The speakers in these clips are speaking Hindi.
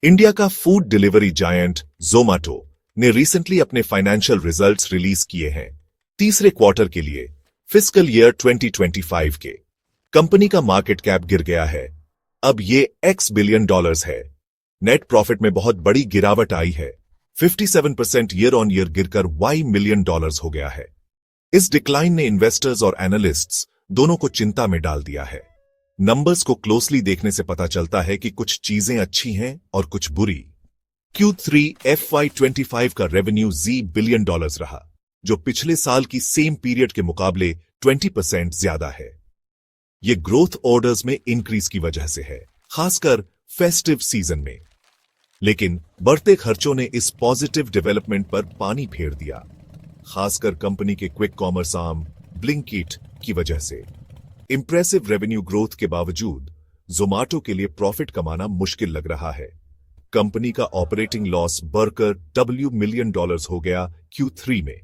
इंडिया का फूड डिलीवरी जायंट ज़ोमैटो ने रिसेंटली अपने फाइनेंशियल रिजल्ट्स रिलीज किए हैं। तीसरे क्वार्टर के लिए फिस्कल ईयर 2025 के कंपनी का मार्केट कैप गिर गया है, अब ये $X बिलियन है। नेट प्रॉफिट में बहुत बड़ी गिरावट आई है, 57% ईयर ऑन ईयर गिरकर $Y मिलियन हो गया है। इस डिक्लाइन ने इन्वेस्टर्स और एनालिस्ट्स दोनों को चिंता में डाल दिया है। नंबर्स को क्लोजली देखने से पता चलता है कि कुछ चीजें अच्छी हैं और कुछ बुरी। Q3 FY25 का रेवेन्यू $Z बिलियन रहा, जो पिछले साल की सेम पीरियड के मुकाबले 20% ज्यादा है। ये ग्रोथ ऑर्डर्स में इंक्रीज की वजह से है, खासकर फेस्टिव सीजन में। लेकिन बढ़ते खर्चों ने इस पॉजिटिव डेवलपमेंट पर पानी फेर दिया, खासकर कंपनी के क्विक कॉमर्स आर्म ब्लिंकिट की वजह से। इंप्रेसिव रेवेन्यू ग्रोथ के बावजूद ज़ोमैटो के लिए प्रॉफिट कमाना मुश्किल लग रहा है। कंपनी का ऑपरेटिंग लॉस बढ़कर $W मिलियन हो गया Q3 में,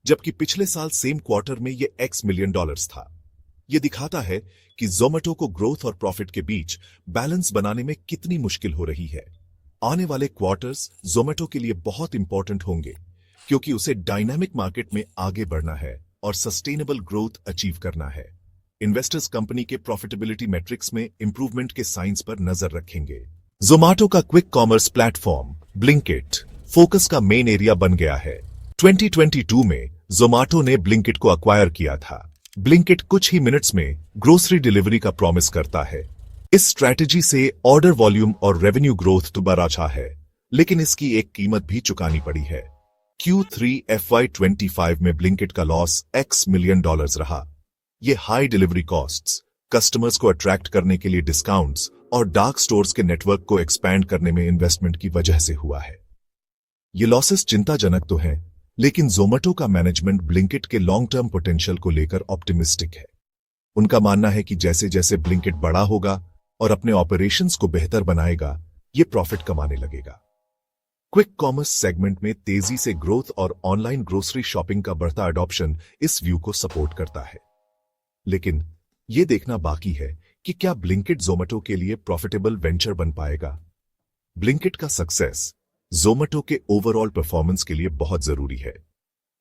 जबकि पिछले साल सेम क्वार्टर में यह $X मिलियन था। यह दिखाता है कि ज़ोमैटो को ग्रोथ और प्रॉफिट के बीच बैलेंस बनाने में कितनी मुश्किल हो रही है। आने वाले क्वार्टर्स ज़ोमैटो के लिए बहुत इंपॉर्टेंट होंगे, क्योंकि उसे डायनामिक मार्केट में आगे बढ़ना है और सस्टेनेबल ग्रोथ अचीव करना है। इन्वेस्टर्स कंपनी के प्रॉफिटेबिलिटी मैट्रिक्स में इंप्रूवमेंट के साइंस पर नजर रखेंगे। ज़ोमैटो का quick commerce platform Blinkit focus का मेन एरिया बन गया है। 2022 में ज़ोमैटो ने ब्लिंकिट को अक्वायर किया था। ब्लिंकिट कुछ ही मिनट्स में ग्रोसरी डिलीवरी का प्रॉमिस करता है। इस स्ट्रैटेजी से ऑर्डर वॉल्यूम और रेवेन्यू ग्रोथ तो बढ़ा अच्छा है, लेकिन इसकी एक कीमत भी चुकानी पड़ी है। Q3 FY25 में ब्लिंकिट का लॉस $X मिलियन रहा। ये हाई डिलीवरी कॉस्ट्स, कस्टमर्स को अट्रैक्ट करने के लिए डिस्काउंट्स और डार्क स्टोर्स के नेटवर्क को एक्सपैंड करने में इन्वेस्टमेंट की वजह से हुआ है। ये लॉसेस चिंताजनक तो हैं, लेकिन ज़ोमैटो का मैनेजमेंट ब्लिंकिट के लॉन्ग टर्म पोटेंशियल को लेकर ऑप्टिमिस्टिक है। उनका मानना है कि जैसे जैसे ब्लिंकिट बड़ा होगा और अपने ऑपरेशंस को बेहतर बनाएगा, ये प्रॉफिट कमाने लगेगा। क्विक कॉमर्स सेगमेंट में तेजी से ग्रोथ और ऑनलाइन ग्रोसरी शॉपिंग का बढ़ता अडॉप्शन इस व्यू को सपोर्ट करता है। लेकिन यह देखना बाकी है कि क्या ब्लिंकिट ज़ोमैटो के लिए प्रॉफिटेबल वेंचर बन पाएगा। ब्लिंकिट का सक्सेस ज़ोमैटो के ओवरऑल परफॉर्मेंस के लिए बहुत जरूरी है।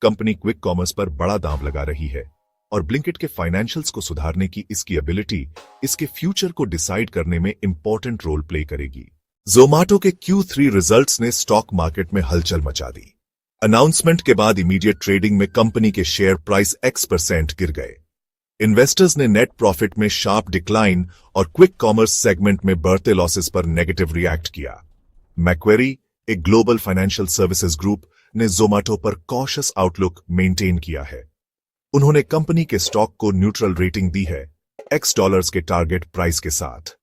कंपनी क्विक कॉमर्स पर बड़ा दांव लगा रही है और ब्लिंकिट के फाइनेंशियल्स को सुधारने की इसकी एबिलिटी इसके फ्यूचर को डिसाइड करने में इंपॉर्टेंट रोल प्ले करेगी। ज़ोमैटो के Q3 रिजल्ट्स ने स्टॉक मार्केट में हलचल मचा दी। अनाउंसमेंट के बाद इमीडिएट ट्रेडिंग में कंपनी के शेयर प्राइस X% गिर गए। इन्वेस्टर्स ने नेट प्रॉफिट में शार्प डिक्लाइन और क्विक कॉमर्स सेगमेंट में बढ़ते लॉसेस पर नेगेटिव रिएक्ट किया। मैक्वेरी, एक ग्लोबल फाइनेंशियल सर्विसेज ग्रुप, ने ज़ोमैटो पर कॉशियस आउटलुक मेंटेन किया है। उन्होंने कंपनी के स्टॉक को न्यूट्रल रेटिंग दी है, $X के टारगेट प्राइस के साथ।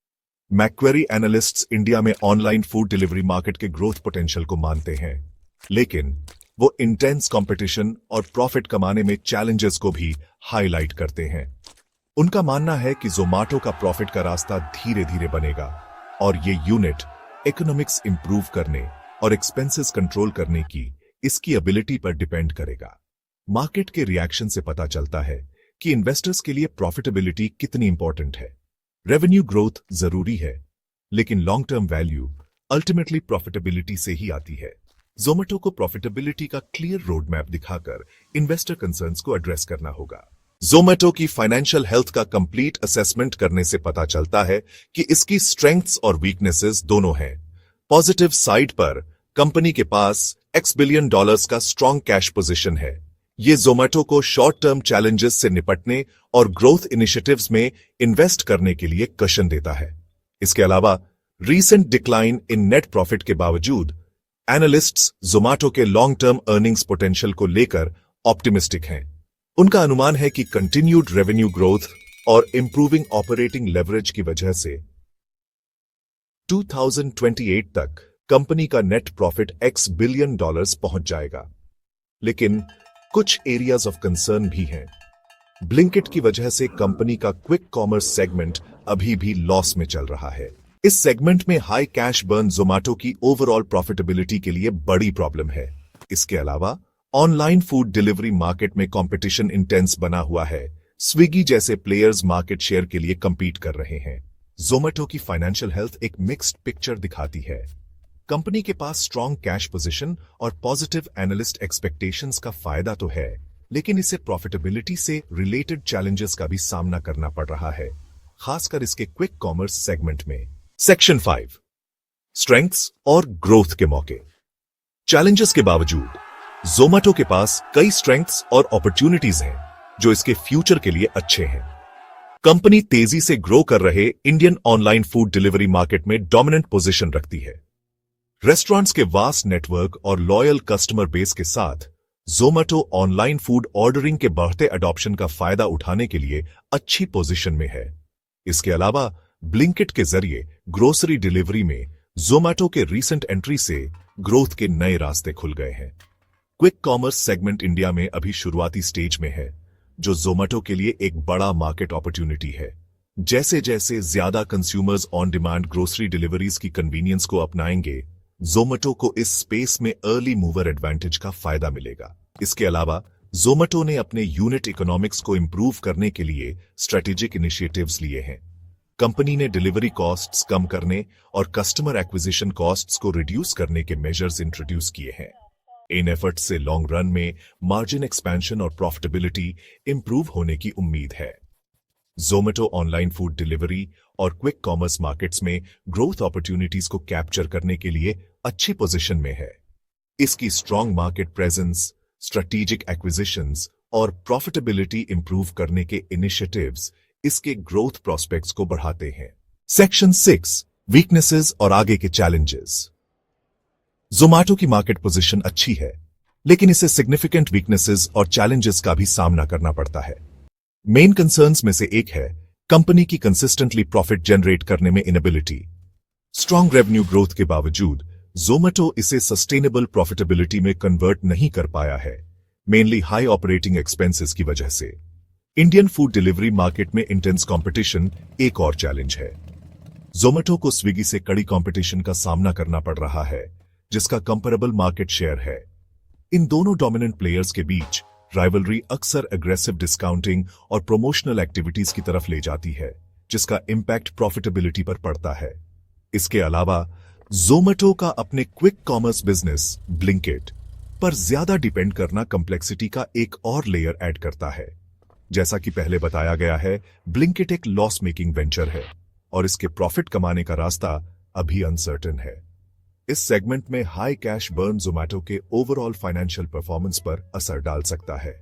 मैक्वेरी एनालिस्ट्स इंडिया में ऑनलाइन फूड डिलीवरी मार्केट के ग्रोथ पोटेंशियल को मानते हैं, लेकिन वो इंटेंस कंपटीशन और प्रॉफिट कमाने में चैलेंजेस को भी हाईलाइट करते हैं। उनका मानना है कि ज़ोमैटो का प्रॉफिट का रास्ता धीरे धीरे बनेगा और ये यूनिट इकोनॉमिक्स इंप्रूव करने और एक्सपेंसेस कंट्रोल करने की इसकी एबिलिटी पर डिपेंड करेगा। मार्केट के रिएक्शन से पता चलता है कि इन्वेस्टर्स के लिए प्रॉफिटेबिलिटी कितनी इंपॉर्टेंट है। रेवेन्यू ग्रोथ जरूरी है, लेकिन long term value ultimately profitability से ही आती है। ज़ोमैटो को प्रॉफिटेबिलिटी का क्लियर रोड मैप दिखाकर इन्वेस्टर कंसर्न्स को एड्रेस करना होगा। ज़ोमैटो की फाइनेंशियल हेल्थ का कंप्लीट असेसमेंट करने से पता चलता है कि इसकी स्ट्रेंथ्स और वीकनेसेस दोनों हैं। पॉजिटिव साइड पर कंपनी के पास $X बिलियन का स्ट्रॉन्ग कैश पोजीशन है। ये ज़ोमैटो को शॉर्ट टर्म चैलेंजेस से निपटने और ग्रोथ इनिशिएटिव्स में इन्वेस्ट करने के लिए कशन देता है। इसके अलावा recent decline in net profit के बावजूद एनालिस्ट्स ज़ोमैटो के लॉन्ग टर्म अर्निंग्स पोटेंशियल को लेकर ऑप्टिमिस्टिक हैं। उनका अनुमान है कि कंटिन्यूड रेवेन्यू ग्रोथ और इंप्रूविंग ऑपरेटिंग लेवरेज की वजह से 2028 तक कंपनी का नेट प्रॉफिट $X बिलियन पहुंच जाएगा। लेकिन कुछ एरियाज ऑफ कंसर्न भी हैं। ब्लिंकिट की वजह से कंपनी का क्विक कॉमर्स सेगमेंट अभी भी लॉस में चल रहा है। इस सेगमेंट में हाई कैश बर्न ज़ोमैटो की ओवरऑल प्रॉफिटेबिलिटी के लिए बड़ी प्रॉब्लम है। इसके अलावा ऑनलाइन फूड डिलीवरी मार्केट में कंपटीशन इंटेंस बना हुआ है। स्विगी जैसे प्लेयर्स मार्केट शेयर के लिए compete कर रहे हैं। ज़ोमैटो की फाइनेंशियल हेल्थ एक मिक्स्ड पिक्चर दिखाती है। कंपनी के पास स्ट्रॉन्ग कैश पोजीशन और पॉजिटिव एनालिस्ट एक्सपेक्टेशंस का फायदा तो है, लेकिन इसे प्रॉफिटेबिलिटी से रिलेटेड चैलेंजेस का भी सामना करना पड़ रहा है, खासकर इसके क्विक कॉमर्स सेगमेंट में। सेक्शन 5, स्ट्रेंथ्स और ग्रोथ के मौके। चैलेंजेस के बावजूद ज़ोमैटो के पास कई स्ट्रेंथ्स और अपॉर्चुनिटीज हैं जो इसके फ्यूचर के लिए अच्छे हैं। कंपनी तेजी से ग्रो कर रहे Indian online food delivery market में डोमिनेंट पोजीशन रखती है। रेस्टोरेंट्स के वास्ट नेटवर्क और लॉयल कस्टमर बेस के साथ ज़ोमैटो ऑनलाइन फूड ऑर्डरिंग के बढ़ते अडॉप्शन का फायदा उठाने के लिए अच्छी पोजीशन में है। इसके अलावा ब्लिंकिट के जरिए ग्रोसरी डिलीवरी में ज़ोमैटो के रीसेंट एंट्री से ग्रोथ के नए रास्ते खुल गए हैं। क्विक कॉमर्स सेगमेंट इंडिया में अभी शुरुआती स्टेज में है, जो ज़ोमैटो के लिए एक बड़ा मार्केट अपॉर्चुनिटी है। जैसे जैसे ज्यादा consumers on demand grocery deliveries की कन्वीनियंस को अपनाएंगे, ज़ोमैटो को इस स्पेस में अर्ली मूवर एडवांटेज का फायदा मिलेगा। इसके अलावा ज़ोमैटो ने अपने यूनिट इकोनॉमिक्स को इंप्रूव करने के लिए स्ट्रेटेजिक इनिशिएटिव्स लिए हैं। कंपनी ने डिलीवरी कॉस्ट्स कम करने और कस्टमर एक्विजिशन कॉस्ट्स को रिड्यूस करने के मेजर्स इंट्रोड्यूस किए हैं। इन एफर्ट्स से लॉन्ग रन में मार्जिन एक्सपेंशन और प्रॉफिटेबिलिटी इंप्रूव होने की उम्मीद है। ज़ोमैटो ऑनलाइन फूड डिलीवरी और क्विक कॉमर्स मार्केट्स में ग्रोथ अपॉर्चुनिटीज को कैप्चर करने के लिए अच्छी पोजीशन में है। इसकी strong market presence, strategic acquisitions और प्रॉफिटेबिलिटी इंप्रूव करने के इनिशिएटिव्स इसके ग्रोथ प्रोस्पेक्ट्स को बढ़ाते हैं। सेक्शन 6, वीकनेसेस और आगे के चैलेंजेस। ज़ोमैटो की मार्केट पोजीशन अच्छी है, लेकिन इसे सिग्निफिकेंट वीकनेसेस और चैलेंजेस का भी सामना करना पड़ता है। मेन कंसर्न्स में से एक है कंपनी की कंसिस्टेंटली प्रॉफिट जनरेट करने में इनेबिलिटी। स्ट्रॉन्ग रेवेन्यू ग्रोथ के बावजूद ज़ोमैटो इसे सस्टेनेबल प्रॉफिटेबिलिटी में कन्वर्ट नहीं कर पाया है, मेनली हाई ऑपरेटिंग एक्सपेंसेस की वजह से। इंडियन फूड डिलीवरी मार्केट में इंटेंस कंपटीशन एक और चैलेंज है। ज़ोमैटो को स्विगी से कड़ी कंपटीशन का सामना करना पड़ रहा है, जिसका कंपैरेबल मार्केट शेयर है। इन दोनों डोमिनेंट प्लेयर्स के बीच राइवलरी अक्सर एग्रेसिव डिस्काउंटिंग और प्रमोशनल एक्टिविटीज की तरफ ले जाती है, जिसका इंपैक्ट प्रॉफिटेबिलिटी पर पड़ता है। इसके अलावा ज़ोमैटो का अपने क्विक कॉमर्स बिजनेस ब्लिंकिट पर ज्यादा डिपेंड करना कॉम्प्लेक्सिटी का एक और लेयर ऐड करता है। जैसा कि पहले बताया गया है, ब्लिंकिट एक लॉस मेकिंग वेंचर है और इसके प्रॉफिट कमाने का रास्ता अभी अनसर्टेन है। इस सेगमेंट में हाई कैश बर्न ज़ोमैटो के ओवरऑल फाइनेंशियल परफॉर्मेंस पर असर डाल सकता है।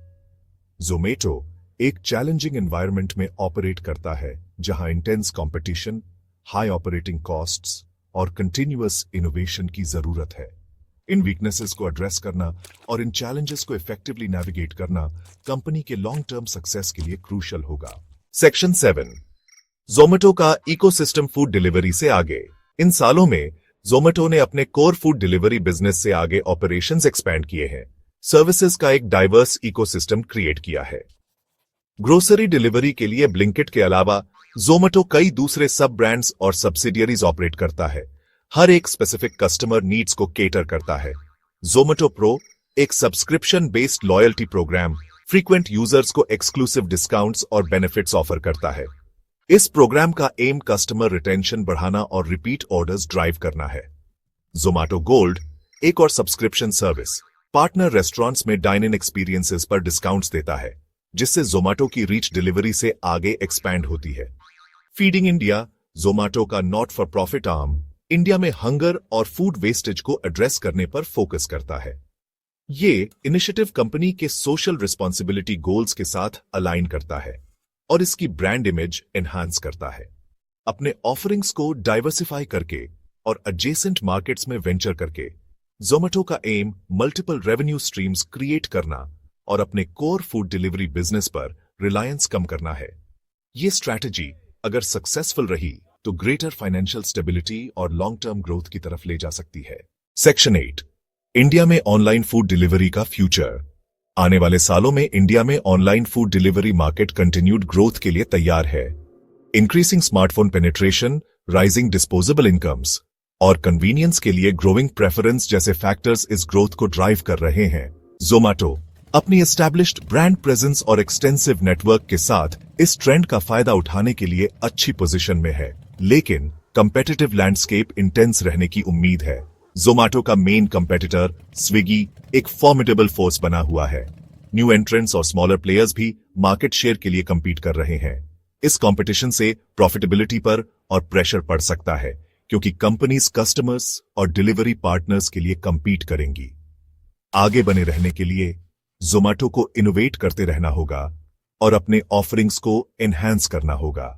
ज़ोमैटो एक चैलेंजिंग एनवायरनमेंट में ऑपरेट करता है, जहां intense competition, high operating costs और कंटिन्यूअस इनोवेशन की जरूरत है। इन वीकनेसेस को एड्रेस करना और इन चैलेंजेस को इफेक्टिवली नेविगेट करना कंपनी के लॉन्ग टर्म सक्सेस के लिए क्रूशियल होगा। सेक्शन 7, ज़ोमैटो का इकोसिस्टम फूड डिलीवरी से आगे। इन सालों में ज़ोमैटो ने अपने कोर फूड डिलीवरी बिजनेस से आगे ऑपरेशंस एक्सपैंड किए हैं, सर्विसेज का एक डाइवर्स इकोसिस्टम क्रिएट किया है। ग्रोसरी डिलीवरी के लिए ब्लिंकिट के अलावा ज़ोमैटो कई दूसरे सब ब्रांड्स और सब्सिडियरीज ऑपरेट करता है। हर एक स्पेसिफिक कस्टमर नीड्स को केटर करता है। ज़ोमैटो प्रो एक subscription based loyalty programme frequent users को एक्सक्लूसिव डिस्काउंट्स और बेनिफिट्स ऑफर करता है। इस प्रोग्राम का एम कस्टमर रिटेंशन बढ़ाना और रिपीट ऑर्डर्स ड्राइव करना है। ज़ोमैटो गोल्ड एक और सब्सक्रिप्शन सर्विस पार्टनर रेस्टोरेंट्स में डाइन इन एक्सपीरियंसेस पर डिस्काउंट्स देता है, जिससे ज़ोमैटो की रीच डिलीवरी से आगे एक्सपैंड होती है। फीडिंग इंडिया ज़ोमैटो का not for profit arm India में हंगर और फूड वेस्टेज को एड्रेस करने पर फोकस करता है। ये इनिशिएटिव कंपनी के सोशल रिस्पॉन्सिबिलिटी गोल्स के साथ अलाइन करता है और इसकी ब्रांड इमेज एनहांस करता है। अपने ऑफरिंग्स को डाइवर्सिफाई करके और एडजेसेंट मार्केट्स में वेंचर करके ज़ोमैटो का aim multiple revenue streams create करना और अपने कोर फूड डिलीवरी बिजनेस पर रिलायंस कम करना है। ये स्ट्रैटेजी अगर सक्सेसफुल रही तो ग्रेटर फाइनेंशियल स्टेबिलिटी और लॉन्ग टर्म ग्रोथ की तरफ ले जा सकती है। सेक्शन 8, इंडिया में ऑनलाइन फूड डिलीवरी का फ्यूचर। आने वाले सालों में इंडिया में online food delivery market continued growth के लिए तैयार है। Increasing smartphone penetration, rising disposable incomes और कन्वीनियंस के लिए ग्रोइंग प्रेफरेंस जैसे फैक्टर्स इस ग्रोथ को ड्राइव कर रहे हैं। ज़ोमैटो अपनी एस्टैब्लिश्ड ब्रांड प्रेजेंस और एक्सटेंसिव नेटवर्क के साथ इस ट्रेंड का फायदा उठाने के लिए अच्छी पोजीशन में है, लेकिन कंपेटिटिव लैंडस्केप इंटेंस रहने की उम्मीद है। जोमैटो का मेन कंपेटिटर स्विगी एक फॉर्मिडेबल फोर्स बना हुआ है। न्यू एंट्रेंट्स और स्मॉलर प्लेयर्स भी मार्केट शेयर के लिए compete कर रहे हैं। इस कंपटीशन से प्रॉफिटेबिलिटी पर और प्रेशर पड़ सकता है क्योंकि कंपनीज कस्टमर्स और डिलीवरी पार्टनर्स के लिए compete करेंगी। आगे बने रहने के लिए जोमैटो को इनोवेट करते रहना होगा और अपने ऑफरिंग्स को एनहांस करना होगा।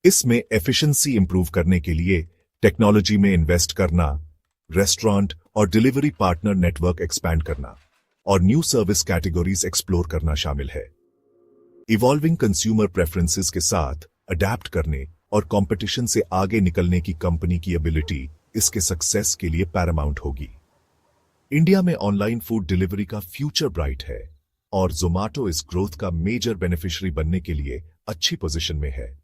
इसमें एफिशिएंसी इंप्रूव करने के लिए टेक्नोलॉजी में इन्वेस्ट करना, रेस्टोरेंट और डिलीवरी पार्टनर नेटवर्क एक्सपैंड करना और न्यू सर्विस कैटेगरीज एक्सप्लोर करना शामिल है। इवॉल्विंग कंज्यूमर प्रेफरेंसेस के साथ अडेप्ट करने और कंपटीशन से आगे निकलने की कंपनी की एबिलिटी इसके सक्सेस के लिए पैरामाउंट होगी। इंडिया में ऑनलाइन फूड डिलीवरी का फ्यूचर ब्राइट है और जोमैटो इस ग्रोथ का मेजर बेनिफिशियरी बनने के लिए अच्छी पोजीशन में है।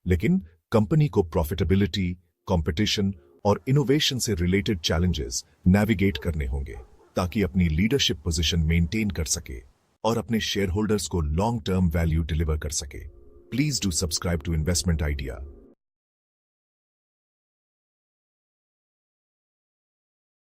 लेकिन कंपनी को प्रॉफिटेबिलिटी, कंपटीशन और इनोवेशन से रिलेटेड चैलेंजेस नेविगेट करने होंगे ताकि अपनी लीडरशिप पोजीशन मेंटेन कर सके और अपने शेयर होल्डर्स को लॉन्ग टर्म वैल्यू डिलीवर कर सके। Please do subscribe to investment idea.